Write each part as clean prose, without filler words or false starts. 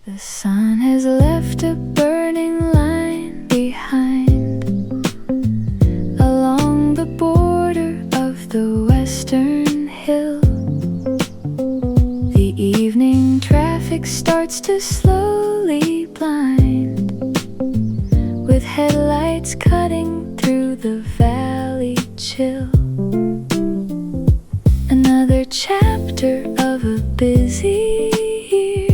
The sun has left a burning line behind along the border of the western hill. The evening traffic starts to slowly blind, with headlights cutting through the valley chill. Another chapter of a busy year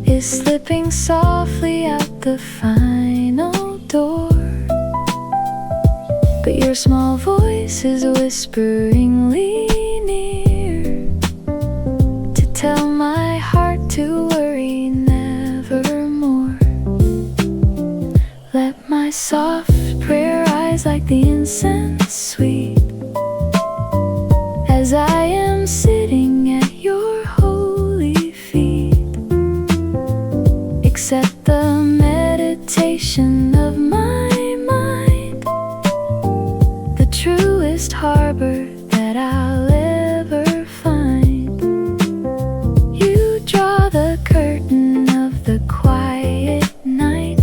is slipping softly out the final door, but your small voice is whisperingly near to tell my heart to worry nevermore. Let my soft prayer rise like the incense sweet as I am sitting at your holy feet. Accept the meditation of my mind, the truest harbor that I'll ever find. You draw the curtain of the quiet night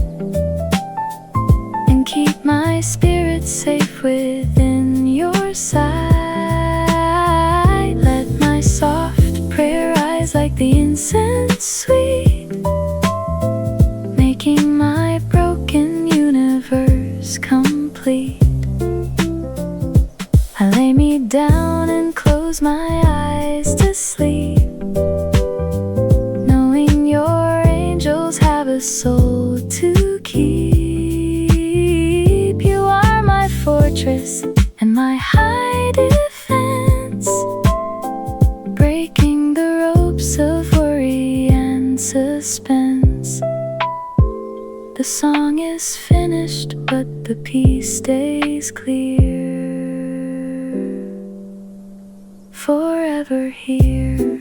and keep my spirit safe within your sight. Let my soft prayer rise like the incense sweet, making my broken universe complete. I lay me down and close my eyes to sleep, knowing your angels have a soul to keep. You are my fortress and my high defense, breaking the ropes of worry and suspense. The song is finished, but the peace stays clear, forever here.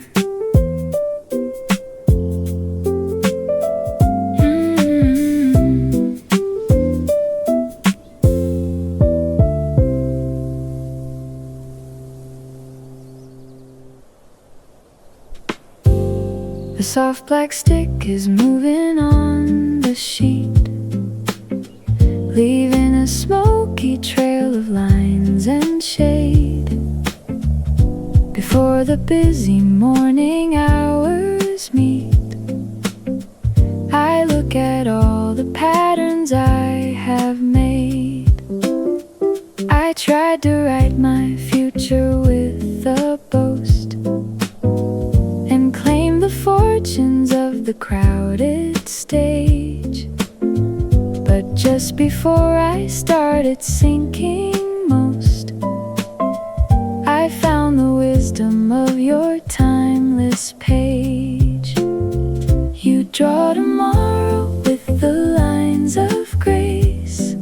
The soft black stick is moving on the sheet, leaving a smoky trail of lines and shade. Before the busy morning hours meet, I look at all the patterns I have made. I tried to write my future with a boast and claim the fortunes of the crowded stage. But just before I started sinking most, I found the wisdom of your timeless page. You draw tomorrow with the lines of grace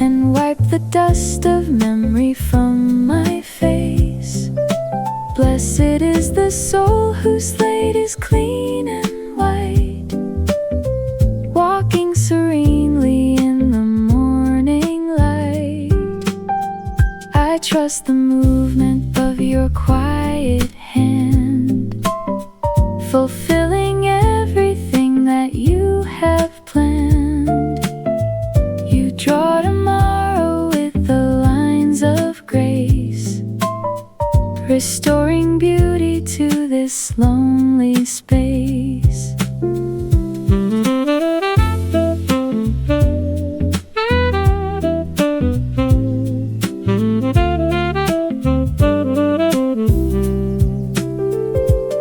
and wipe the dust of memory from my face. Blessed is the soul whose slate is clean and white, walking serenely in the morning light. I trust the movement of your quiet hand, fulfilling everything that you have planned. You draw tomorrow with the lines of grace, restoring beauty to this lonely space.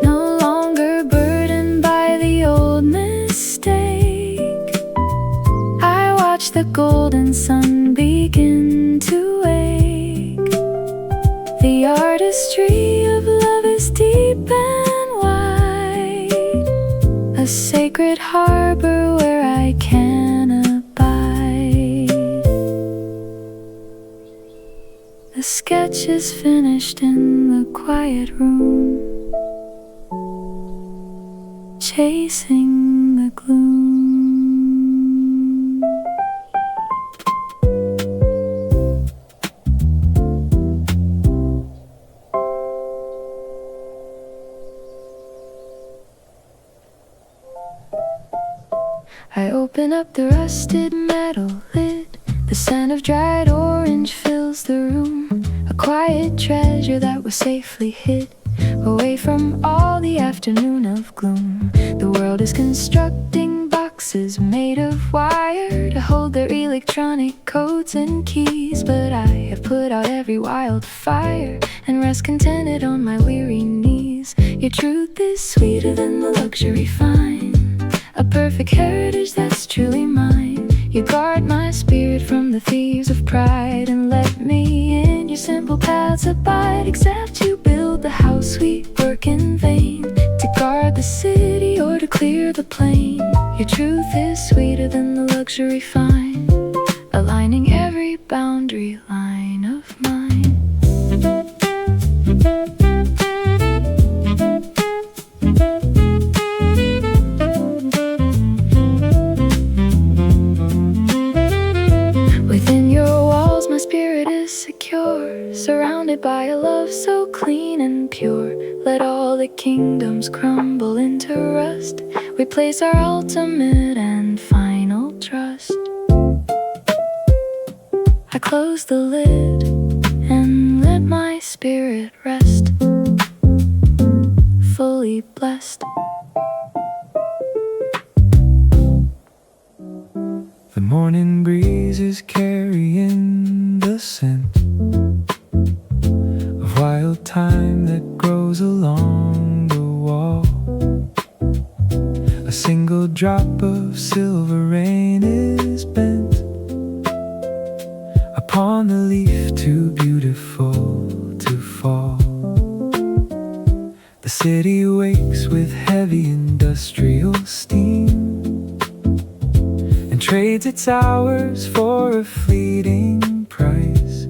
No longer burdened by the old mistake, I watch the golden sun begin to wake. The artistry of love is deep and wide, a sacred harbor where I can abide. The sketch is finished in the quiet room, chasing the gloom. I open up the rusted metal lid. The scent of dried orange fills the room, a quiet treasure that was safely hid away from all the afternoon of gloom. The world is constructing boxes made of wire to hold their electronic codes and keys, but I have put out every wildfire and rest contented on my weary knees. Your truth is sweeter than the luxury fine, a perfect heritage that's truly mine. You guard my spirit from the thieves of pride and let me in your simple paths abide. Except you build the house, we work in vain to guard the city or to clear the plain. Your truth is sweeter than the luxury fine, aligning every boundary line of mine. Surrounded by a love so clean and pure, let all the kingdoms crumble into rust. We place our ultimate and final trust. I close the lid and let my spirit rest, fully blessed. The morning breeze is carrying the scent of wild thyme that grows along the wall. A single drop of silver rain is bent upon the leaf too beautiful to fall. The city wakes with heavy industrial steam and trades its hours for a fleeting price.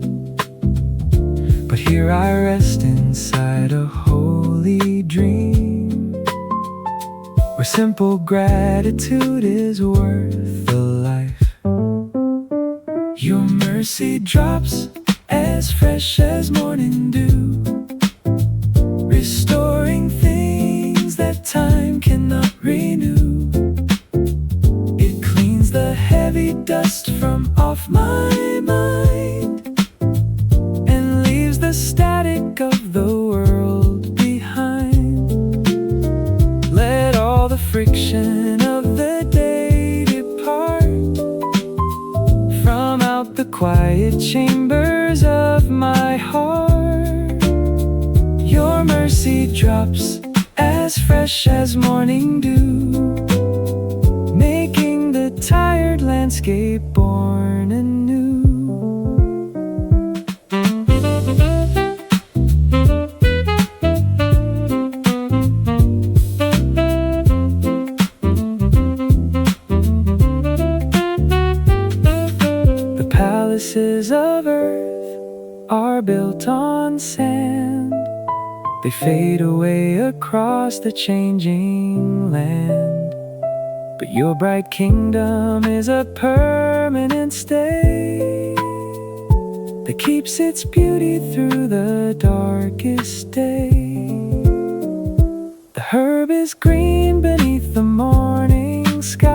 But here I rest inside a holy dream, where simple gratitude is worth a life. Your mercy drops as fresh as morning dew, restoring things that time cannot renew. It cleans the heavy dust from off my mind and leaves the static of the world behind. Let all the friction of the day depart from out the quiet chambers of my heart. Your mercy drops as fresh as morning dew, making the tired landscape born anew. The palaces of earth are built on sand. They fade away across the changing land. But your bright kingdom is a permanent stay that keeps its beauty through the darkest day. The herb is green beneath the morning sky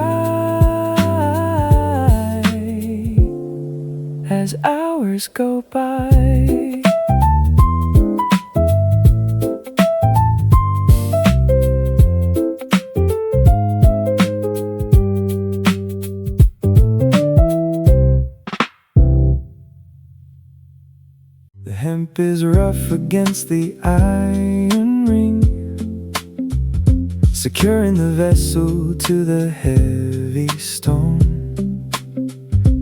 as hours go by. The hemp is rough against the iron ring, securing the vessel to the heavy stone.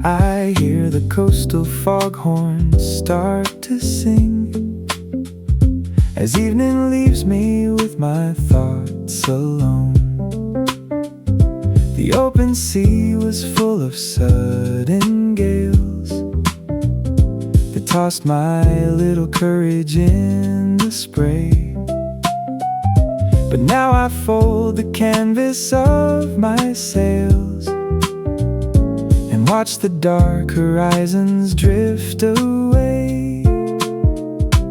I hear the coastal foghorns start to sing as evening leaves me with my thoughts alone. The open sea was full of sudden gales that tossed my little courage in the spray. But now I fold the canvas of my sails and watch the dark horizons drift away.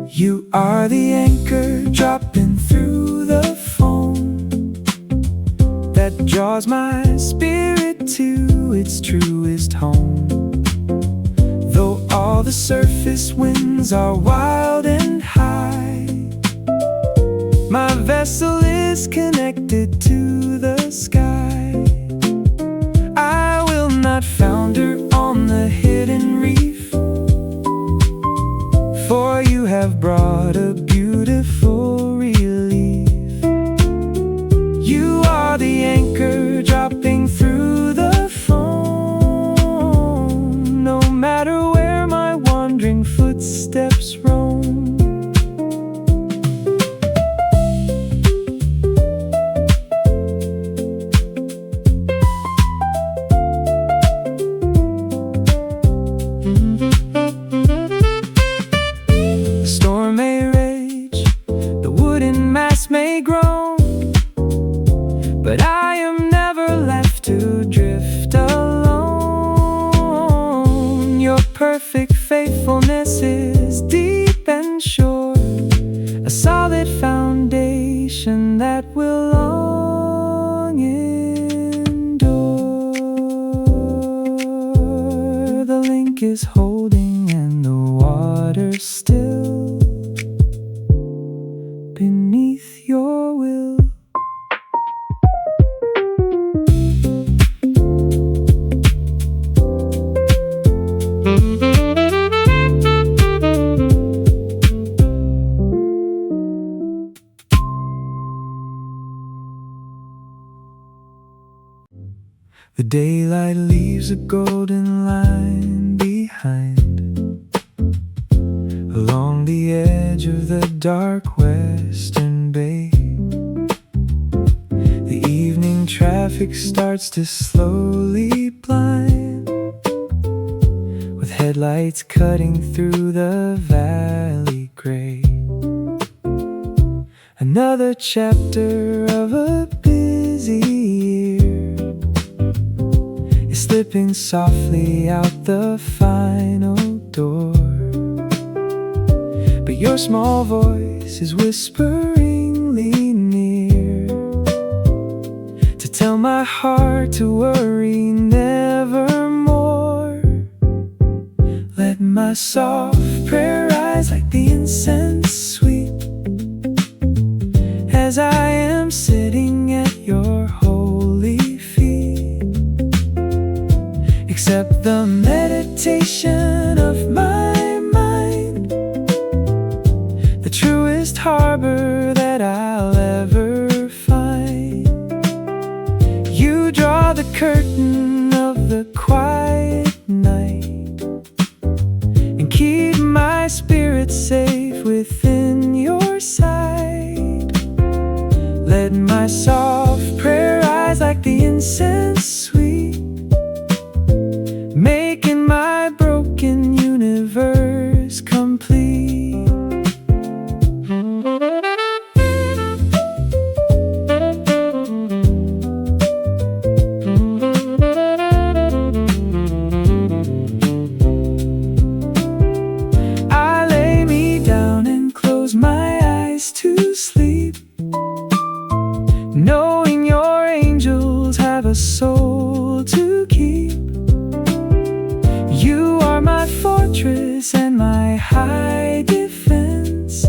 You are the anchor dropping through the foam that draws my spirit to its truest home. Though all the surface winds are wild and high, my vessel is connected to the sky. I will not founder on the hidden reef, for you have brought a beautiful relief. You are the anchor dropping through the foam, no matter where my wandering footsteps roam. The storm may rage, the wooden mast may groan, but I am never left to drift alone. Your perfect faithfulness is deep and sure, a solid foundation that will long endure. The link is holding and the water still beneath your will. The daylight leaves a golden line behind, along the edge of the dark western bay. The evening traffic starts to slowly blind, with headlights cutting through the valley gray. Another chapter of a busy year is slipping softly out the final door, but your small voice is whisperingly near, to tell my heart to worry nevermore. Let my soft prayer rise like the incense sweet, as I am sitting at your holy feet. Accept the meditation of my mind, the truest harbor that I'll ever find. You draw the curtain of the quiet night, and keep my spirit safe within your sight. Let my soft prayer rise like the incense sweet, making my broken universe complete. I lay me down and close my eyes to sleep, knowing your angels have a soul to keep. You are my fortress and my high defense,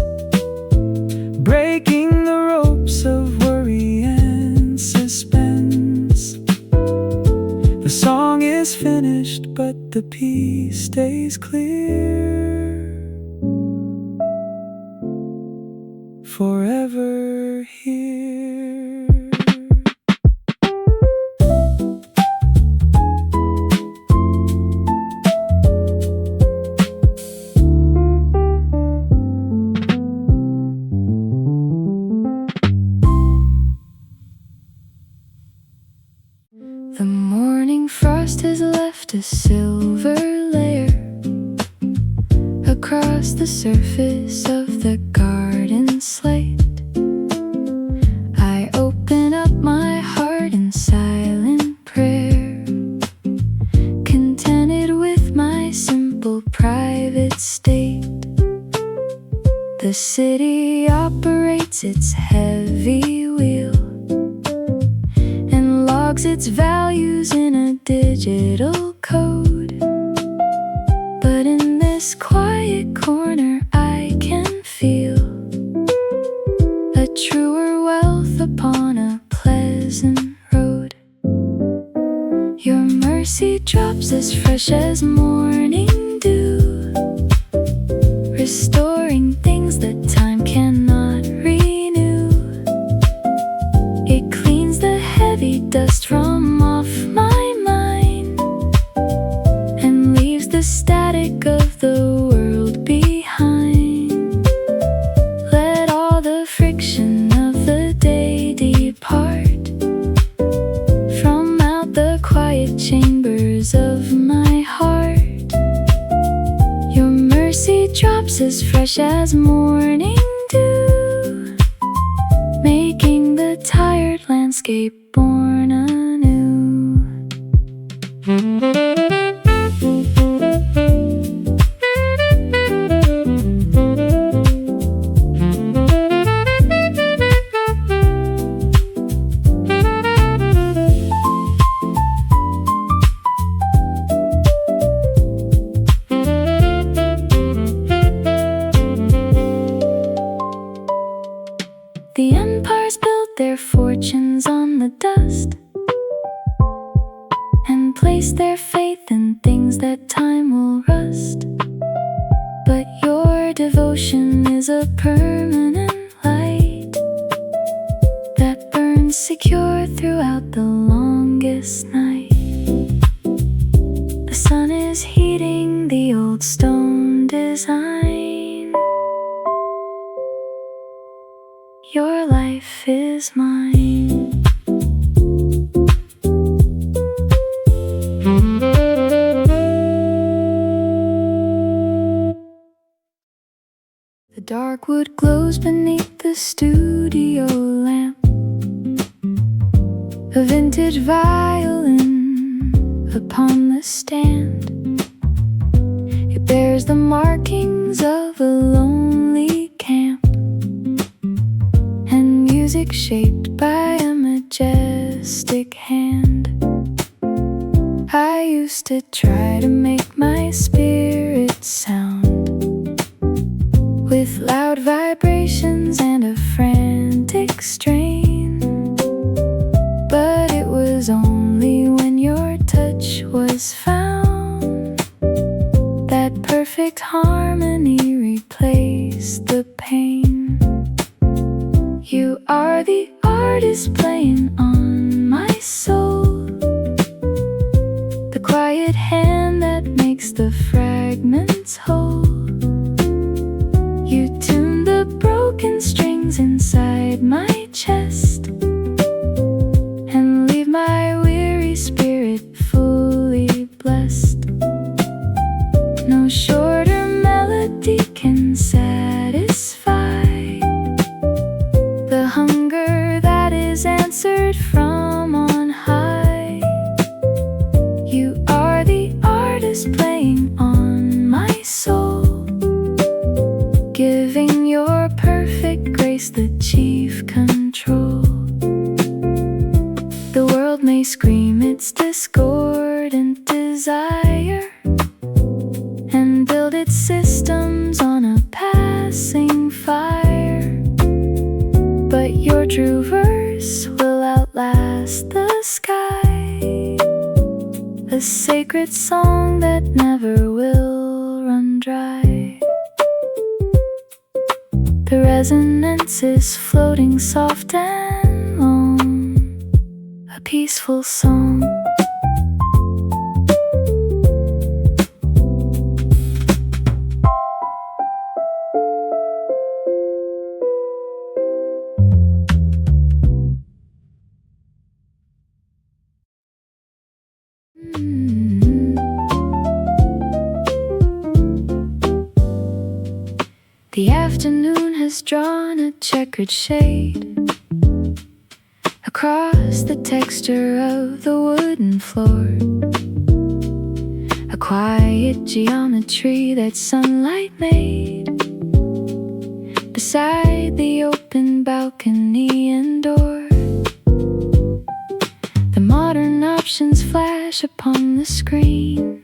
breaking the ropes of worry and suspense. The song is finished, but the peace stays clear, forever here. The morning frost has left a silver layer across the surface of the garden slate. I open up my heart in silent prayer, contented with my simple private state. The city operates its heavy wheel, and logs its values in a digital code. But in this quiet corner I can feel a truer wealth upon a pleasant road. Your mercy drops as fresh as morning dew, restoring things that time cannot renew. It cleans the heavy dust from off my mind and leaves the static of the world behind. Let all the friction of the day depart from out the quiet chambers of my heart. Your mercy drops as fresh as morning dew, making the tired landscape born anew. The empires built their fortunes on the dust and placed their faith in things that time will rust. But your devotion is a permanent light that burns secure throughout the longest night. The sun is heating the old stone design. Your life is mine. The dark wood glows beneath the studio lamp. A vintage violin upon the stand. It bears the markings of a lonely camp, music shaped by a majestic hand. I used to try to make my spirit sound with loud vibrations and a frantic strain. But it was only when your touch was found that perfect harmony replaced the pain. You are the artist playing on my soul, the quiet hand that makes the fragments whole. You tune the broken strings inside my chest and leave my weary spirit fully blessed. No shorter melody can satisfy the hunger that is answered from on high. You are the artist playing on my soul, giving your perfect grace the chief control. The world may scream its discordant desire and build its systems on a passing fire, but your true verse will outlast the sky, a sacred song that never will run dry. The resonance is floating soft and long, a peaceful song. The afternoon has drawn a checkered shade across the texture of the wooden floor, a quiet geometry that sunlight made beside the open balcony and door. The modern captions flash upon the screen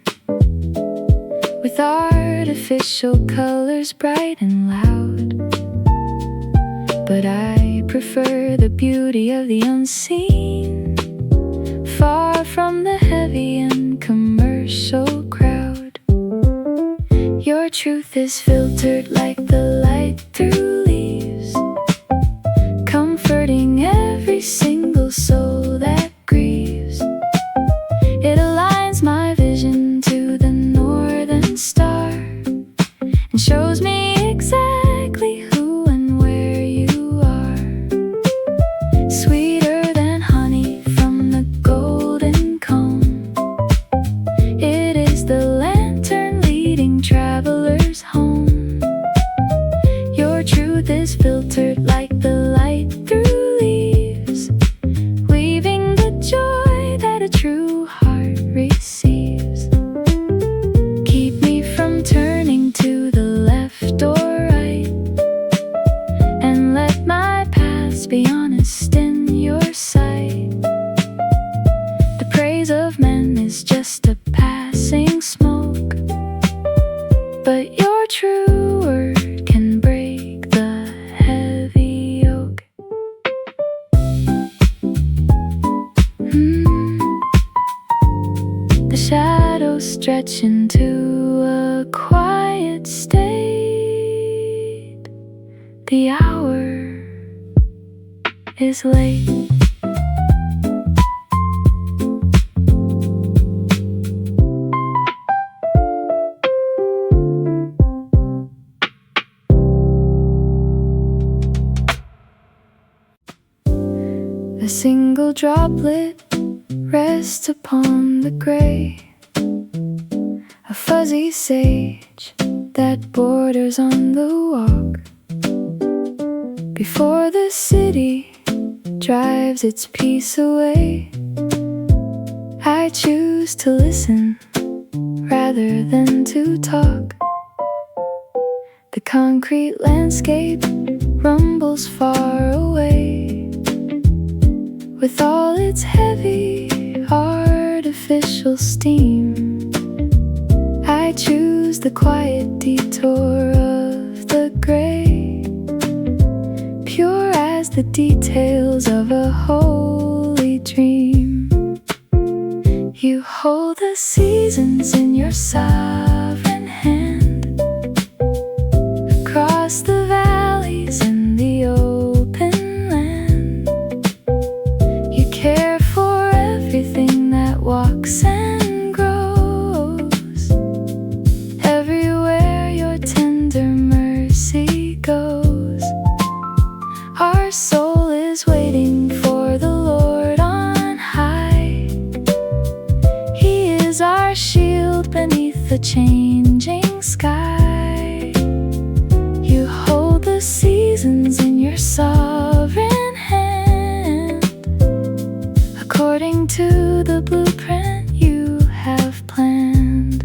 with artificial colors bright and loud. But I prefer the beauty of the unseen, far from the heavy and commercial crowd. Your truth is filtered like the light through leaves, comforting every single soul that grieves. It aligns my vision to the northern star and shows me exactly who and where you are. Sweeter than honey from the golden comb, it is the lantern leading travelers home. Your truth is filtered like the light through leaves, weaving the joy that a true heart receives. Keep me from turning to the left or right, and let my past be honest in your sight. The praise of men is just a passing smoke, but your true word can break the heavy yoke. The shadows stretch into a quiet state. The hour is late. A single droplet rests upon the gray, a fuzzy sage that borders on the walk. Before the city drives its peace away, I choose to listen rather than to talk. The concrete landscape rumbles far away, with all its heavy artificial steam. I choose the quiet detour of the gray, pure as the details of a holy dream. You hold the seasons in your sovereign hand, across the valleys and the open land. You care for everything that walks and grows, everywhere your tender mercy goes. Our soul is waiting for the Lord on high. He is our shield beneath the changing sky. You hold the seasons in your sovereign hand, according to the blueprint you have planned.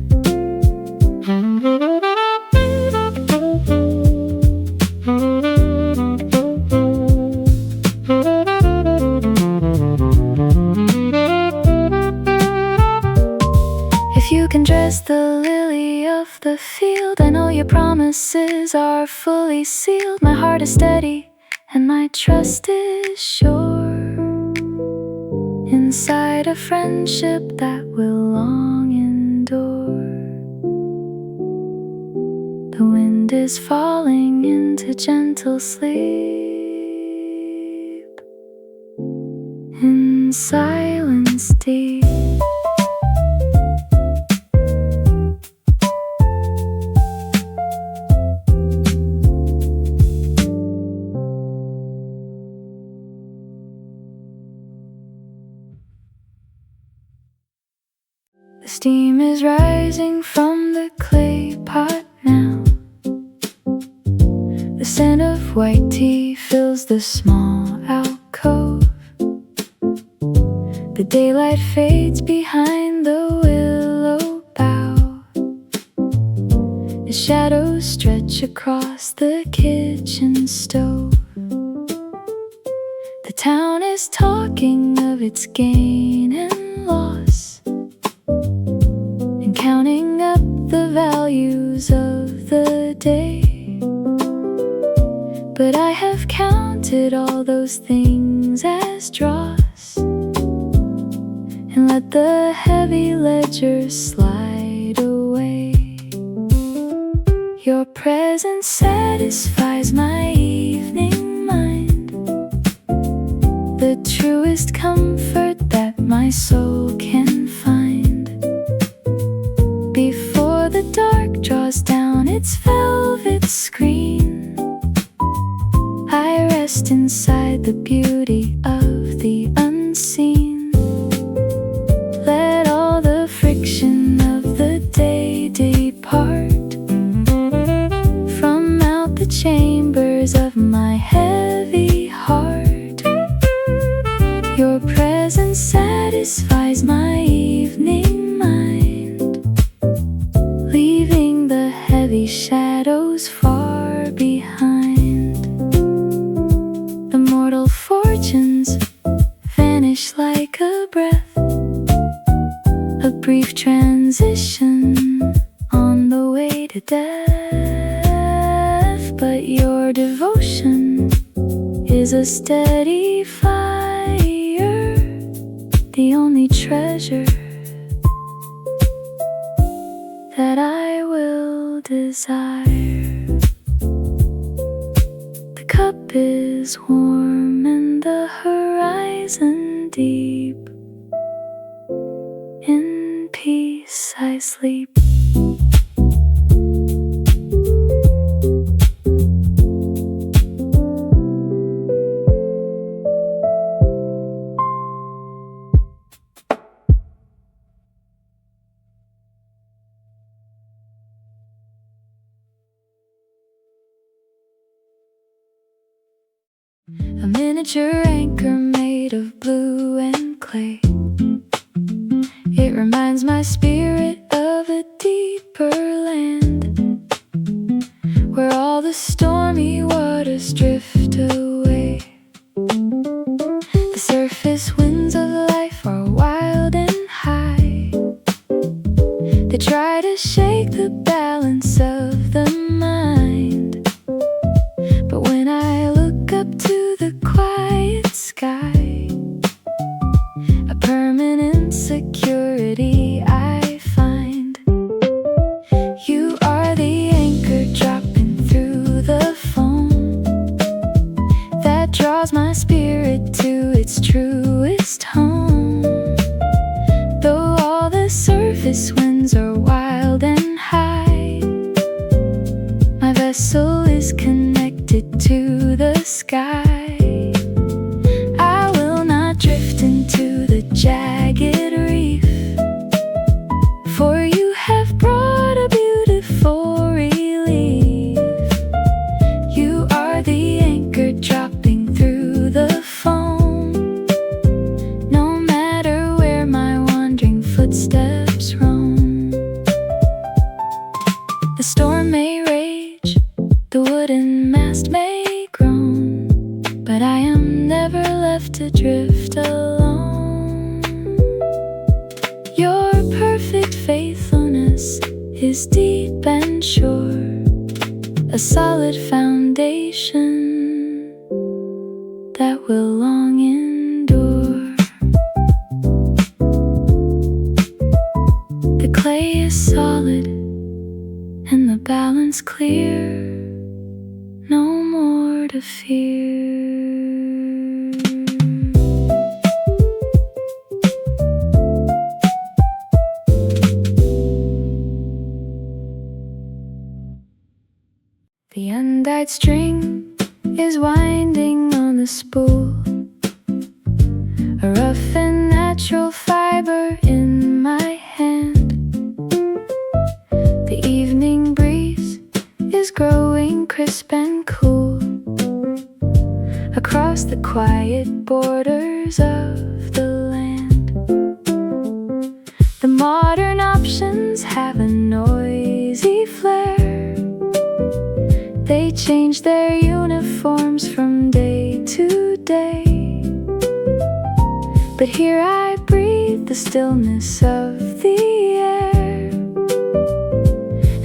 If you can dress the lily of the field, I know your promises are fully sealed. My heart is steady and my trust is sure, inside a friendship that will long endure. The wind is falling into gentle sleep, in silence deep. The steam is rising from the clay pot now. The scent of white tea fills the small alcove. The daylight fades behind the willow bough. The shadows stretch across the kitchen stove. The town is talking of its gain and loss. and let the heavy ledger slide away. Your presence satisfies my evening mind, the truest comfort that my soul can find. Before the dark draws down its velvet screen, I rest inside the beauty of the unseen. Let all the friction of the day depart from out the chambers of my heavy heart. Your presence satisfies my evening mind, leaving the heavy shadows far behind. The mortal fortunes vanish like a breath, a brief transition on the way to death. But your devotion is a steady fire, the only treasure that I will desire. The cup is warm and the horizon deep. In peace I sleep. A miniature anchor made of blue and clay. It reminds my spirit of a deeper land, where all the stormy waters drift away. The surface winds of life are wild and high. They try to shake the balance of the mind. But when I look up to the quiet sky, a permanent security I find. You are the anchor dropping through the foam that draws my spirit to its truest home. Though all the surface winds are wild and high, my vessel is connected to the sky. I will not drift into the jagged reef, for you have brought a beautiful relief. You are the anchor dropping through the foam, no matter where my wandering footsteps roam. The storm may rage, the wooden mast may groan, but I am never left to drift alone. Your perfect faithfulness is deep and sure, a solid foundation that will long endure. The clay is solid and the balance clear, no more to fear. The undyed string is winding on the spool, a rough and natural fiber in my hand. The evening breeze is growing crisp and cool across the quiet borders of the land. The modern options have a noisy flair. They change their uniforms from day to day, but here I breathe the stillness of the air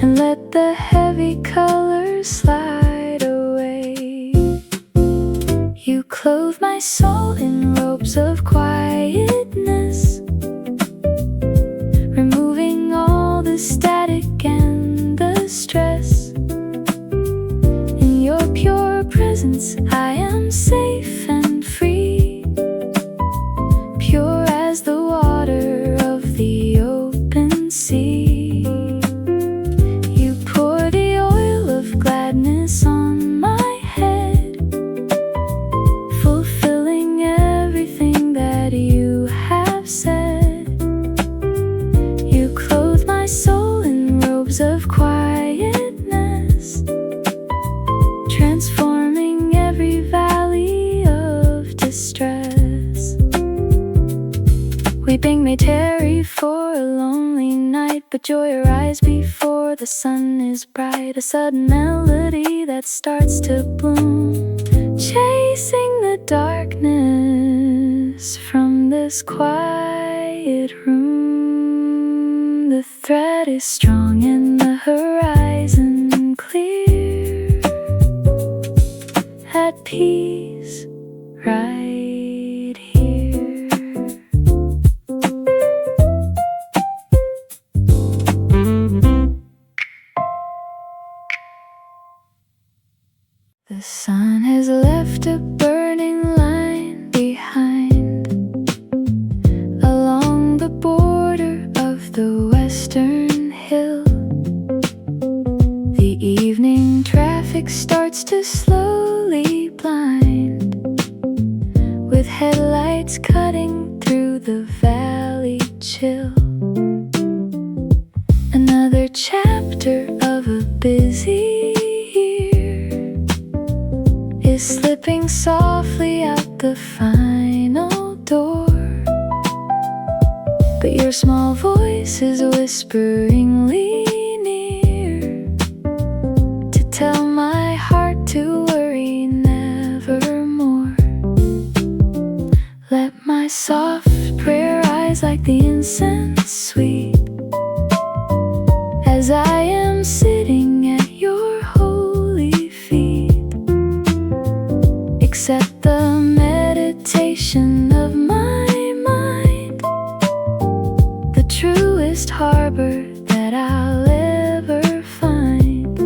and let the heavy colors slide away. You clothe my soul in robes of quietness, said. You clothe my soul in robes of quietness, transforming every valley of distress. Weeping may tarry for a lonely night, but joy arise before the sun is bright. A sudden melody that starts to bloom, chasing the darkness from this quiet room. The thread is strong and the horizon clear, at peace right here. The sun has left a burning line behind along the border of the western hill. The evening traffic starts to slowly blind, with headlights cutting through the valley chill. Another chapter of a busy is slipping softly out the final door, but your small voice is whisperingly near to tell my heart to worry nevermore. Let my soft prayer rise like the incense sweet, as I am sitting at your holy feet. Accept the meditation of my mind, the truest harbor that I'll ever find.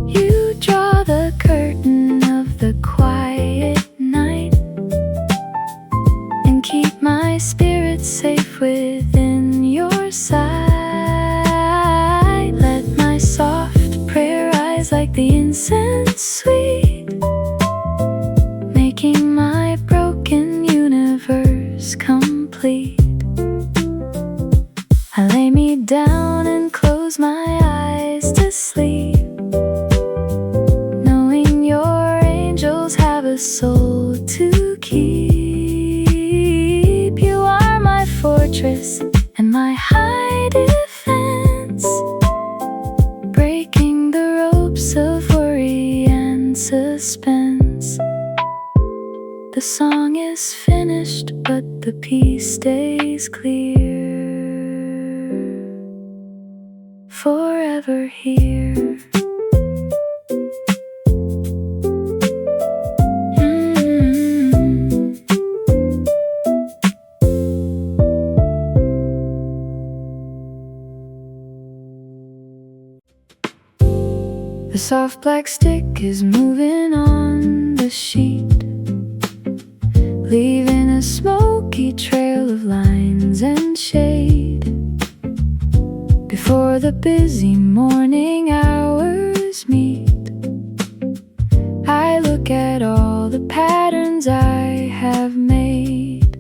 You draw the curtain of the quiet night and keep my spirit safe within your sight. Let my soft prayer rise like the incense sweet, making my broken universe complete. I lay me down and close my eyes to sleep, knowing your angels have a soul to keep. You are my fortress and my high defense, breaking the ropes of worry and suspense. The song is finished, but the peace stays clear, forever here. The soft black stick is moving on the sheet, leaving a smoky trail of lines and shade. Before the busy morning hours meet, I look at all the patterns I have made.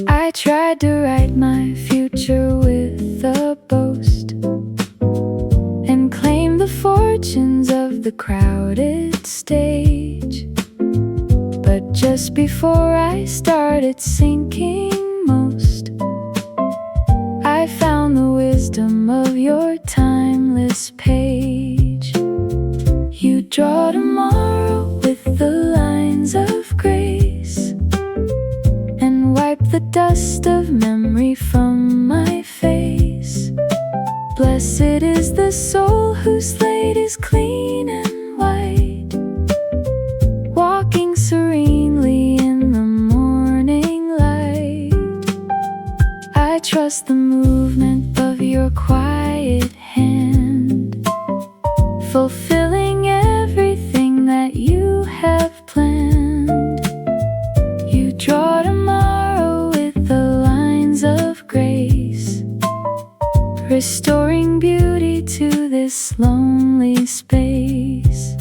I tried to write my future with a boast and claim the fortunes of the crowded stage. But just before I started sinking most, I found the wisdom of your timeless page. You draw tomorrow with the lines of grace and wipe the dust of memory from my face. Blessed is the soul whose slate is clean and white, walking serenely in the morning light. I trust the movement of your quiet hand, fulfilling everything that you have planned. You draw tomorrow with the lines of grace, restoring beauty to this lonely space.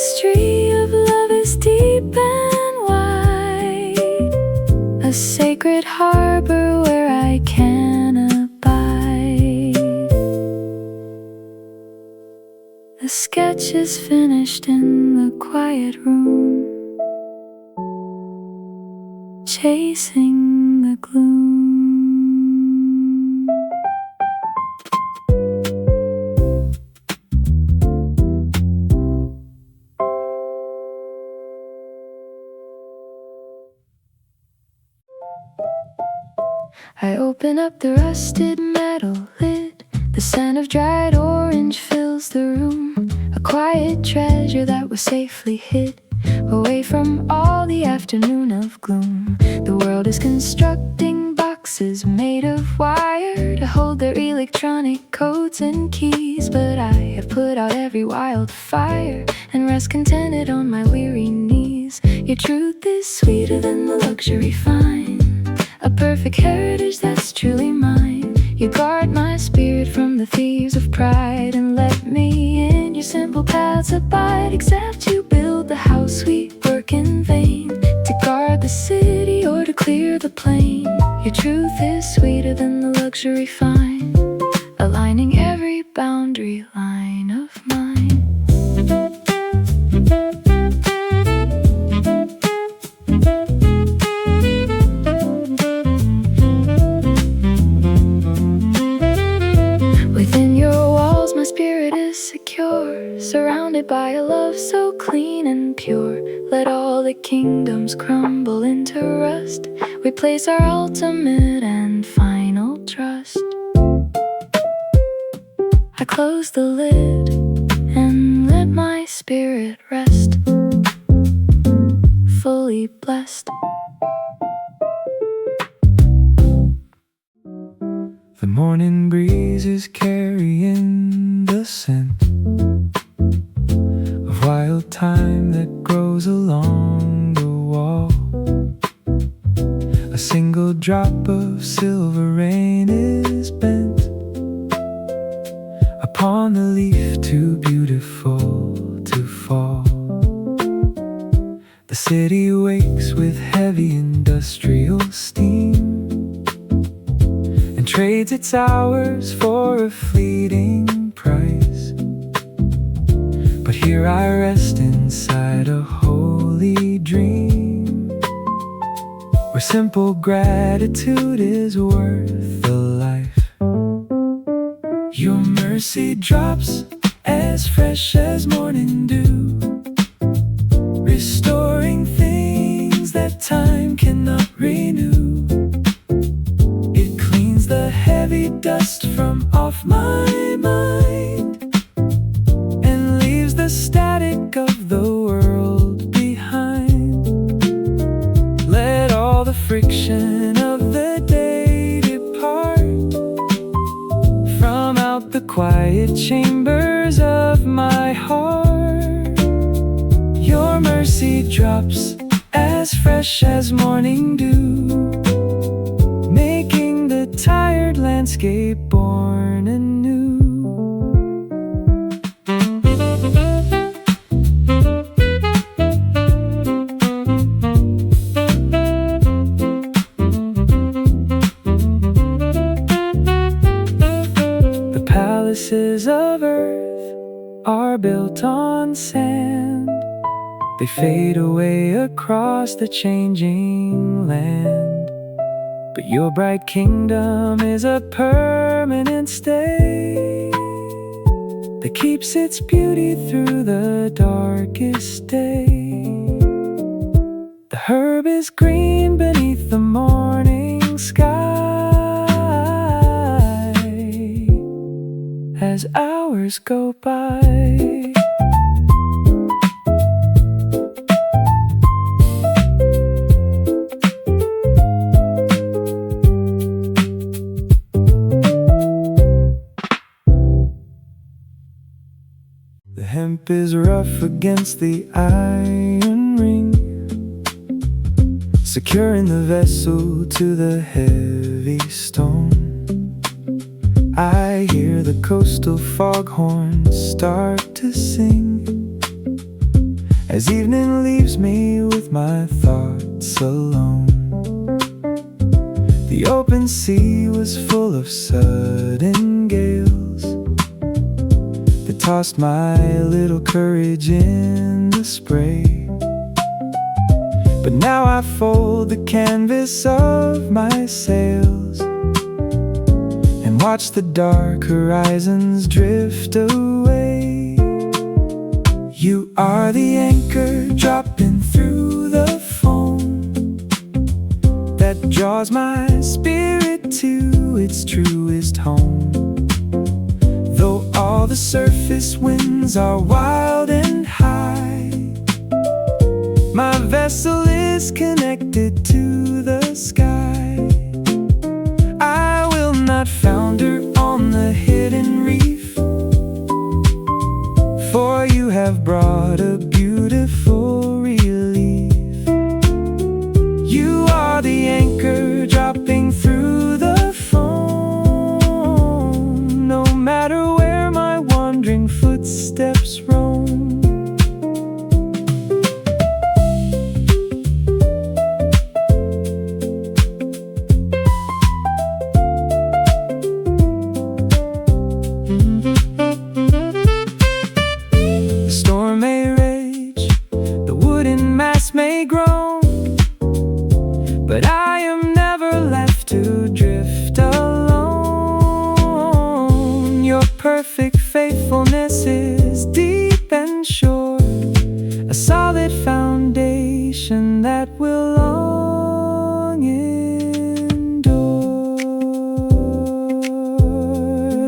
tapestry of love is deep and wide, a sacred harbor where I can abide. The sketch is finished in the quiet room, chasing the gloom. I open up the rusted metal lid. The scent of dried orange fills the room, a quiet treasure that was safely hid away from all the afternoon of gloom. The world is constructing boxes made of wire to hold their electronic codes and keys, but I have put out every wildfire and rest contented on my weary knees. Your truth is sweeter than the luxury fine, a perfect heritage that's truly mine. You guard my spirit from the thieves of pride and let me in your simple paths abide. Except you build the house, we work in vain to guard the city or to clear the plain. Your truth is sweeter than the luxury fine, aligning every boundary line of mine. Surrounded by a love so clean and pure, let all the kingdoms crumble into rust. We place our ultimate and final trust. I close the lid and let my spirit rest, fully blessed. The morning breeze is carrying the scent of wild thyme that grows along the wall. A single drop of silver rain is bent upon the leaf, too beautiful to fall. The city wakes with heavy industrial steam and trades its hours for a fleeting price. But here I rest inside a holy dream, where simple gratitude is worth a life. Your mercy drops as fresh as morning dew, restoring things that time cannot renew. It cleans the heavy dust from off my mind and leaves the static of the world behind. Let all the friction of the day depart from out the quiet chambers of my heart. Your mercy drops as fresh as morning dew, making the tired landscape born anew. The palaces of earth are built on sand. They fade away across the changing land. But your bright kingdom is a permanent stay that keeps its beauty through the darkest day. The herb is green beneath the morning sky as hours go by. The hemp is rough against the iron ring, securing the vessel to the heavy stone. I hear the coastal foghorns start to sing, as evening leaves me with my thoughts alone. The open sea was full of sudden gales that tossed my little courage in the spray. But now I fold the canvas of my sails and watch the dark horizons drift away. You are the anchor dropping through the foam that draws my spirit to its truest home. Though all the surface winds are wild and high, my vessel is connected to the sky. I will not founder on the hidden reef, for you have brought a beautiful relief. You are the anchor dropping through the foam, no matter where my wandering footsteps roam. The storm may rage, the wooden mast may groan, but I am never left to drift alone. Your perfect faithfulness is deep and sure, a solid foundation that will long endure.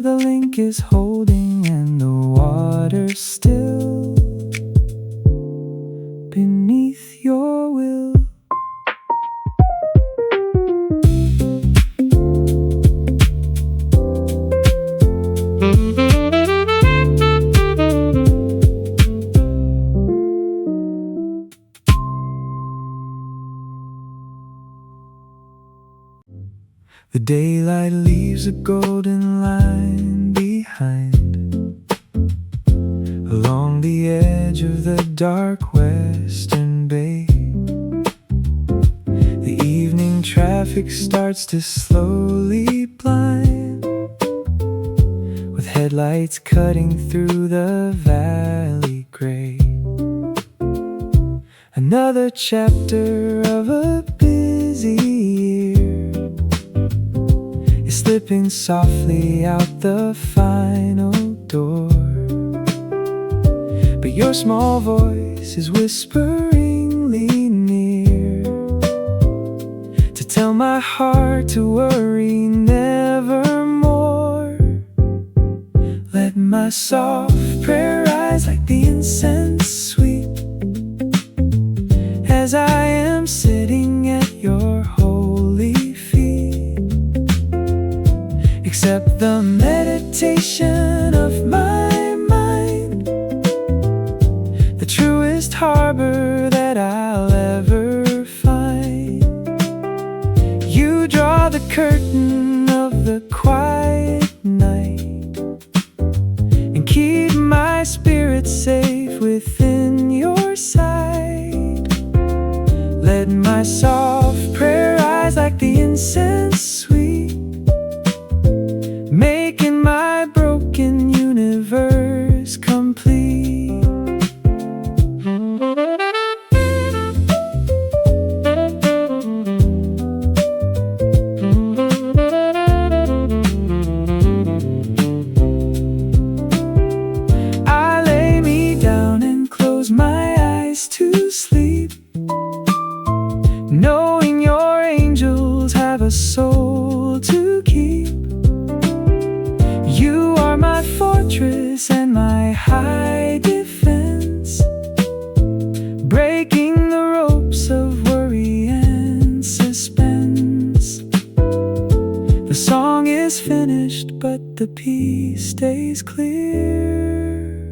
The link is holding and the water still beneath your will. The daylight leaves a golden line behind, along the edge of the dark western bay. The evening traffic starts to slowly blind, with headlights cutting through the valley gray. Another chapter of a busy year is slipping softly out the final door, but your small voice is whisperingly near to tell my heart to worry nevermore. Let my soft prayer rise like the incense sweet, as I am sitting at your holy feet. Accept the meditation of my mind, the truest harbor that I'll ever find. You draw the curtain of the quiet night and keep my spirit safe within your sight. Let my soft prayer rise like the incense sweet, making my broken universe complete. I lay me down and close my eyes to sleep, knowing your angels have a soul to keep. You are my fortress and my high defense, breaking the ropes of worry and suspense. The song is finished, but the peace stays clear,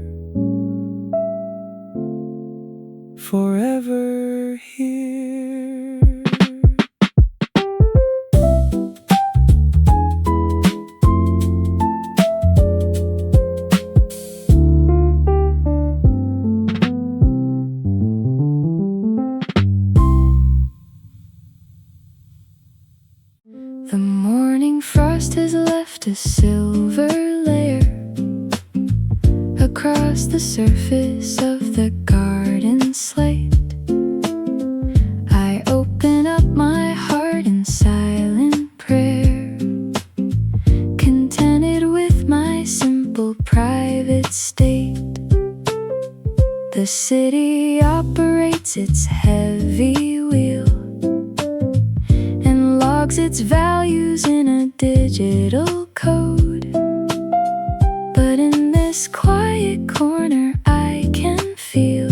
forever here. across the surface of the garden slate. I open up my heart in silent prayer, contented with my simple private state. The city operates its heavy wheel and logs its values in a digital code. But in this quiet corner I can feel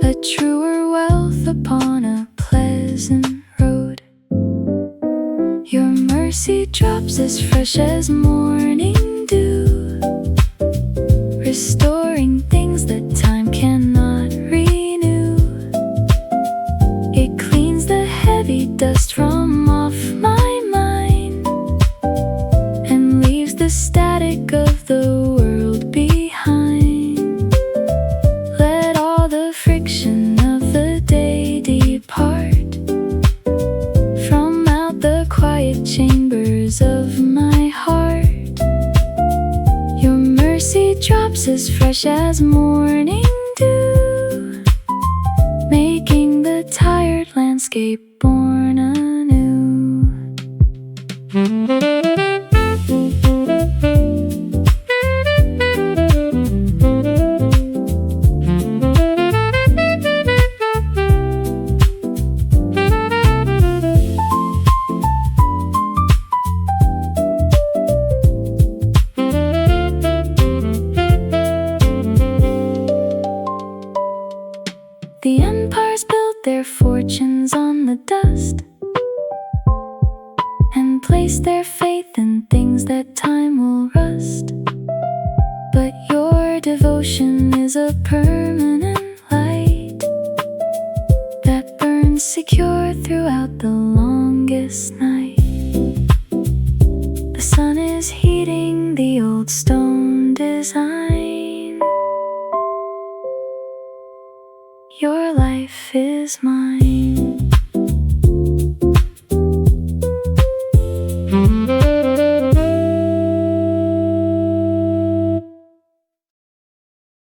a truer wealth upon a pleasant road. Your mercy drops as fresh as morning dew, restoring things that time cannot renew. It cleans the heavy dust from off my mind and leaves the static of the world behind. Let all the friction of the day depart from out the quiet chambers of my heart. Your mercy drops as fresh as morning dew, making the tired landscape born anew. The empires built their fortunes on the dust and placed their faith in things that time will rust. But your devotion is a permanent light that burns secure throughout the longest night. The sun is heating the old stone design. Your life is mine.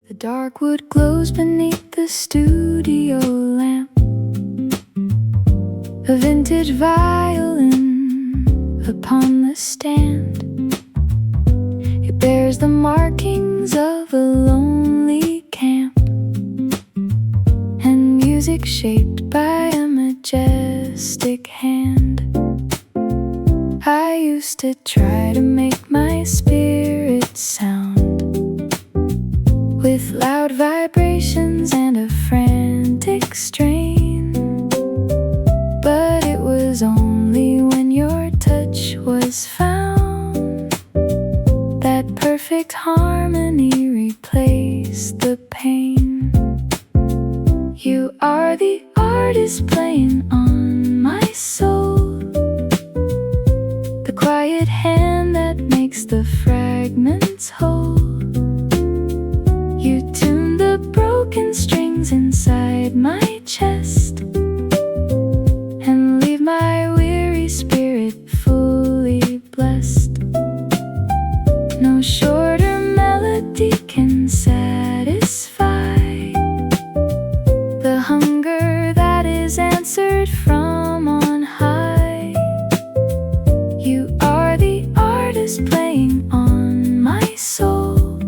The dark wood glows beneath the studio lamp. A vintage violin upon the stand. It bears the markings of a lonely camp, music shaped by a majestic hand. I used to try to make my spirit sound with loud vibrations and a frantic strain. But it was only when your touch was found that perfect harmony replaced the pain. You are the artist playing on my soul, the quiet hand that makes the fragments whole. You tune the broken strings inside my chest and leave my weary spirit fully blessed. No shorter melody can satisfy the hunger that is answered from on high. You are the artist playing on my soul,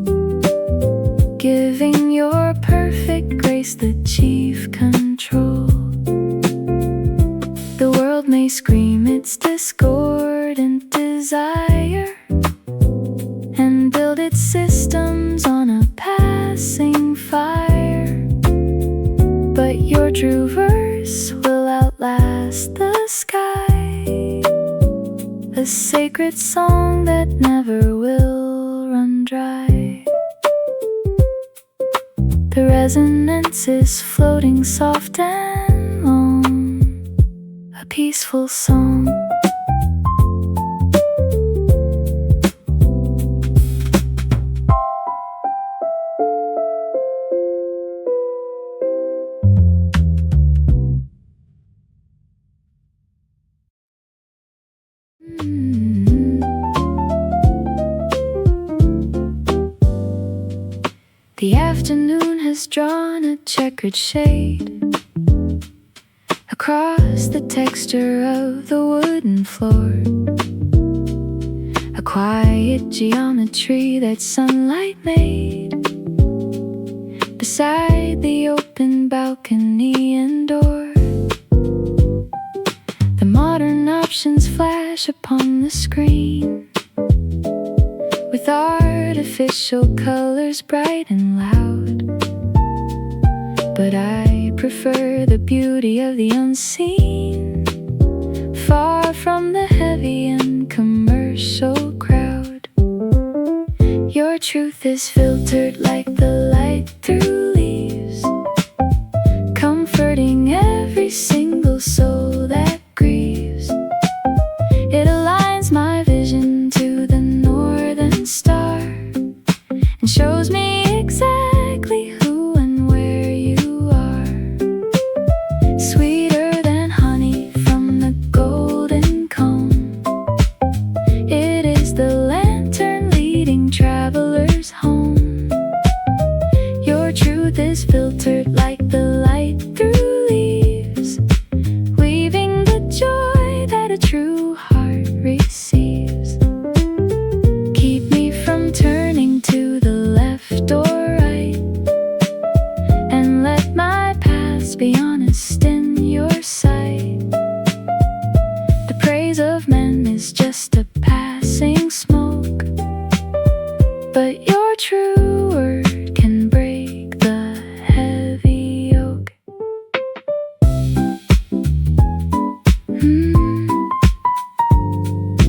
giving your perfect grace the chief control. The world may scream its discordant desire and build its systems on a passing fire, but your true verse will outlast the sky, a sacred song that never will run dry. The resonance is floating soft and long, a peaceful song. The afternoon has drawn a checkered shade across the texture of the wooden floor, a quiet geometry that sunlight made beside the open balcony and door. The modern options flash upon the screen with artificial colors bright and loud, but I prefer the beauty of the unseen, far from the heavy and commercial crowd. Your truth is filtered like the light through leaves, comforting every single soul that grieves. It aligns my vision to the northern star and shows me exactly who and where you are. Sweeter than honey from the golden comb, it is the lantern leading travelers home. Your truth is filtered like the light through leaves, weaving the joy that a true heart receives. Keep me from turning to the left or right, and let my past be honest in your sight. The praise of men is just a passing smoke, but your true word can break the heavy yoke.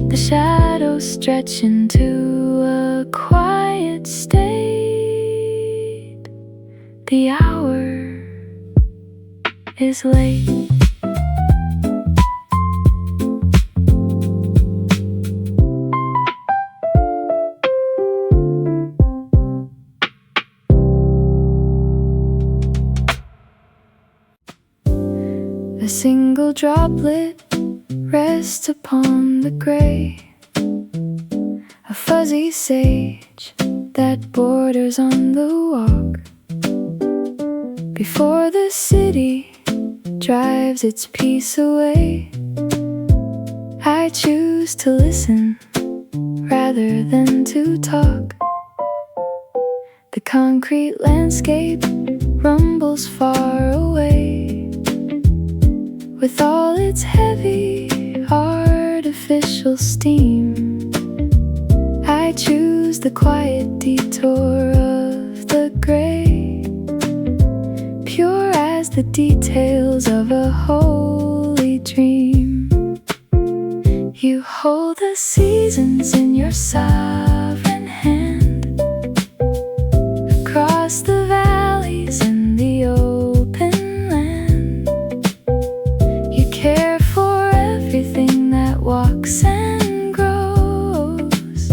The shadows stretch into a quiet state. The hour is late. A single droplet rests upon the gray, a fuzzy sage that borders on the walk before the city drives its peace away. I choose to listen rather than to talk. The concrete landscape rumbles far away with all its heavy artificial steam. I choose the quiet detour of the gray, pure as the details of a holy dream. You hold the seasons in your sovereign hand, across the valleys and the open land. You care for everything that walks and grows,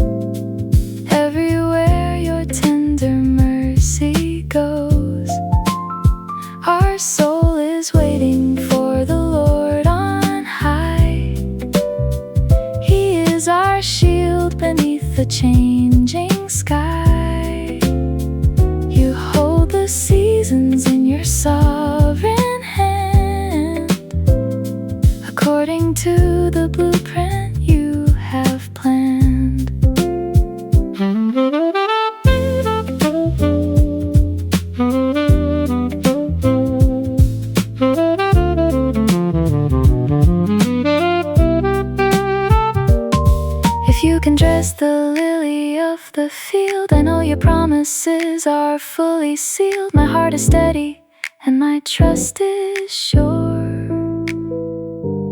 everywhere your tender mercy goes. Our soul is waiting for the Lord on high. He is our shield beneath the changing sky. You hold the seasons in your sovereign hand, according to the blueprint you have planned. If you can dress the lily of the field, I know your promises are fully sealed. My heart is steady and my trust is sure,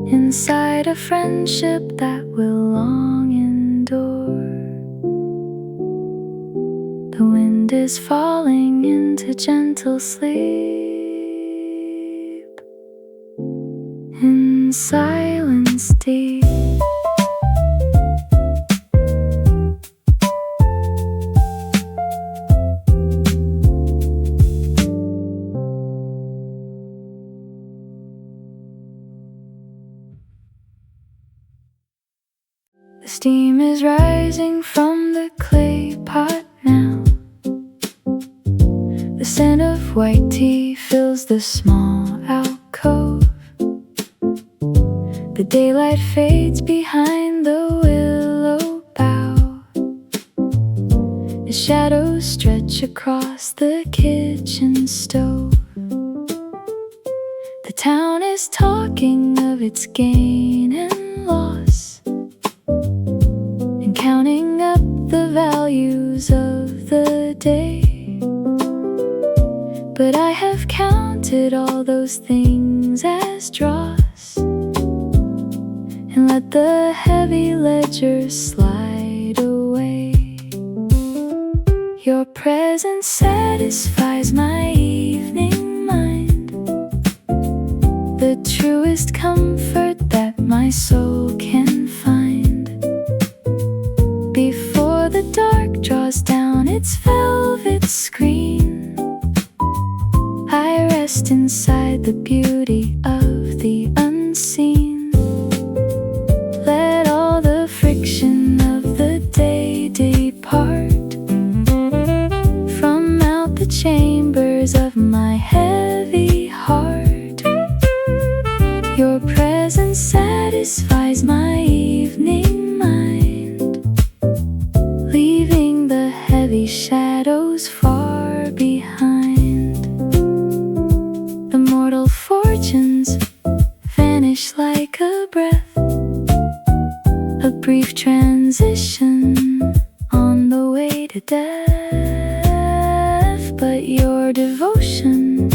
inside a friendship that will long endure. The wind is falling into gentle sleep in silence deep. The steam is rising from the clay pot now, scent of white tea fills the small alcove. The daylight fades behind the willow bough. The shadows stretch across the kitchen stove. The town is talking of its gain and loss, and counting up the values of the day. But I have counted all those things as dross, and let the heavy ledger slide away. Your presence satisfies my evening mind, the truest comfort that my soul can find. Before the dark draws down its velvet screen, I rest inside the beauty of the unseen. Let all the friction of the day depart from out the chambers of my heavy heart. Your presence satisfies my evening mind, leaving the heavy shadows far behind. The mortal fortunes vanish like a breath, a brief transition on the way to death. But your devotion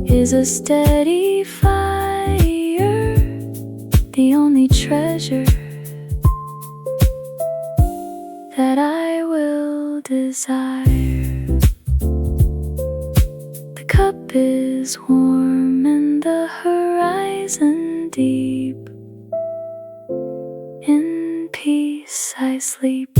is a steady fire, the only treasure that I will desire. The cup is warm and the horizon deep. In peace I sleep.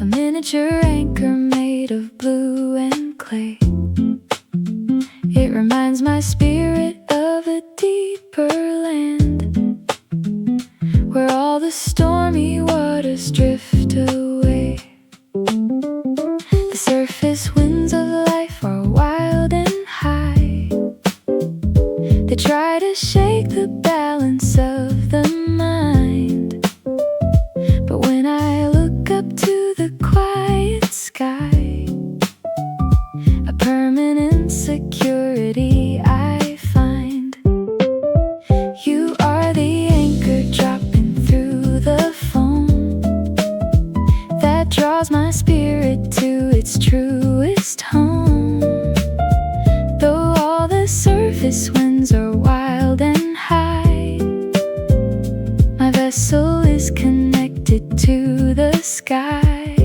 A miniature anchor made of blue and clay. It reminds my spirit of a deeper land, where all the stormy waters drift away. The surface winds of life are wild and high. They try to shake the balance of the mind. But when I look up to the quiet sky, a permanent security I find. You are the anchor dropping through the foam that draws my spirit to its truest home. Though all the surface winds are wild and high, my vessel is connected to the sky.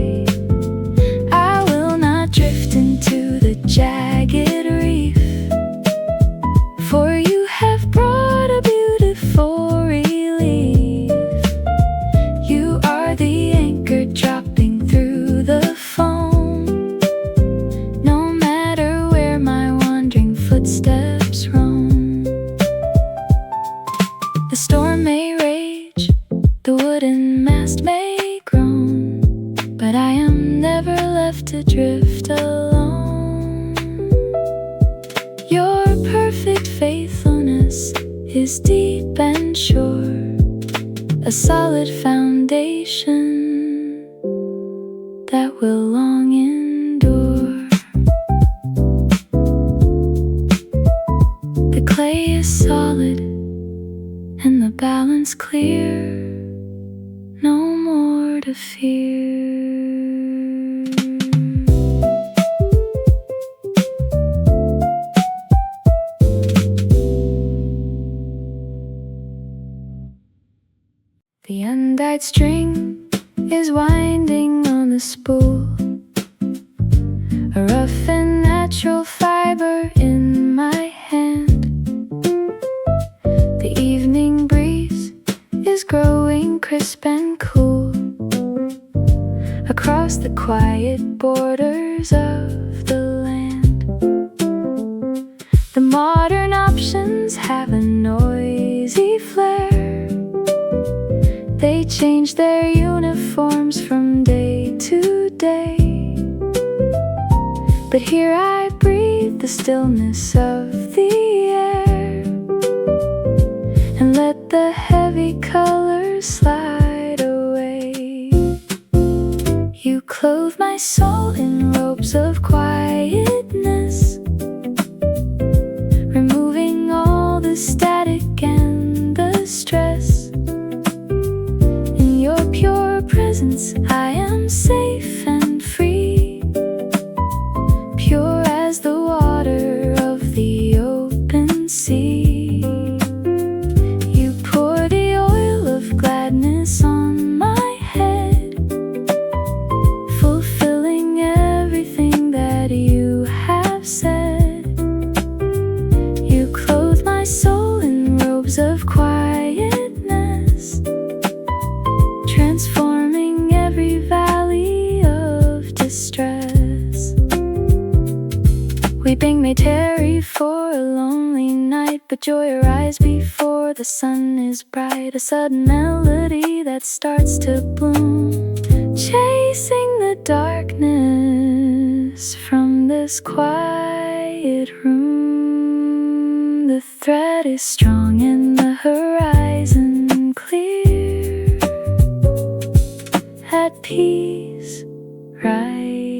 I will not drift into the jagged reef, for you have brought a beautiful relief. You are the anchor dropping through the foam, no matter where my wandering footsteps roam. The storm may rage, the wooden mast may groan, but I am never left to drift alone. Your perfect faithfulness is deep and sure, a solid foundation that will long endure. The clay is solid and the balance clear, no more to fear. The undyed string is winding on the spool, a rough and natural fiber in my hand. The evening breeze is growing crisp and cool, the quiet borders of the land. The modern options have a noisy flair. They change their uniforms from day to day. But here I breathe the stillness of the air and let the heavy colors slide away. You clothe my soul in robes of quietness, removing all the static and the stress. In your pure presence I am safe and free, pure as the water of the open sea. You pour the oil of gladness on my head, fulfilling everything that you have said. You clothe my soul in robes of quietness, transforming every valley of distress. Weeping may tarry for a lonely night, but joy arise before the sun is bright. A sudden melody that starts to bloom, chasing the darkness from this quiet room. The thread is strong and the horizon clear, at peace, right?